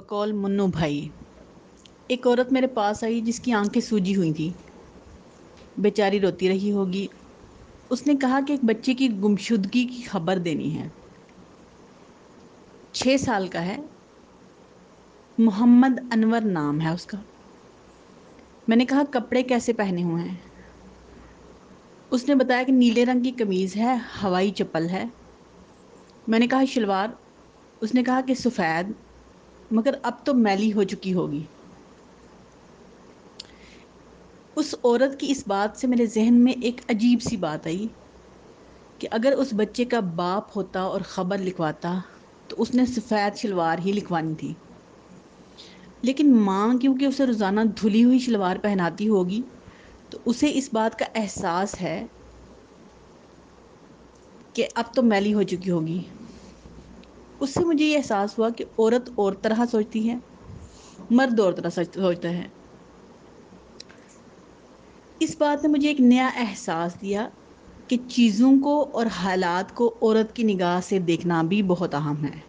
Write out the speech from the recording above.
बकौल मुन्नू भाई। एक औरत मेरे पास आई जिसकी आंखें सूजी हुई थी। बेचारी रोती रही होगी। उसने कहा कि एक बच्चे की गुमशुदगी की खबर देनी है। 6 साल का है। मोहम्मद अनवर नाम है उसका। मैंने कहा कपड़े कैसे पहने हुए हैं। उसने बताया कि नीले रंग की कमीज है, हवाई चप्पल है। मैंने कहा शलवार। उसने कहा कि सफ़ेद, मगर अब तो मैली हो चुकी होगी। उस औरत की इस बात से मेरे जहन में एक अजीब सी बात आई कि अगर उस बच्चे का बाप होता और ख़बर लिखवाता तो उसने सफ़ेद शलवार ही लिखवानी थी। लेकिन माँ क्योंकि उसे रोज़ाना धुली हुई शलवार पहनाती होगी तो उसे इस बात का एहसास है कि अब तो मैली हो चुकी होगी। उससे मुझे ये एहसास हुआ कि औरत और तरह सोचती है, मर्द और तरह सोचता है। इस बात ने मुझे एक नया एहसास दिया कि चीज़ों को और हालात को औरत की निगाह से देखना भी बहुत अहम है।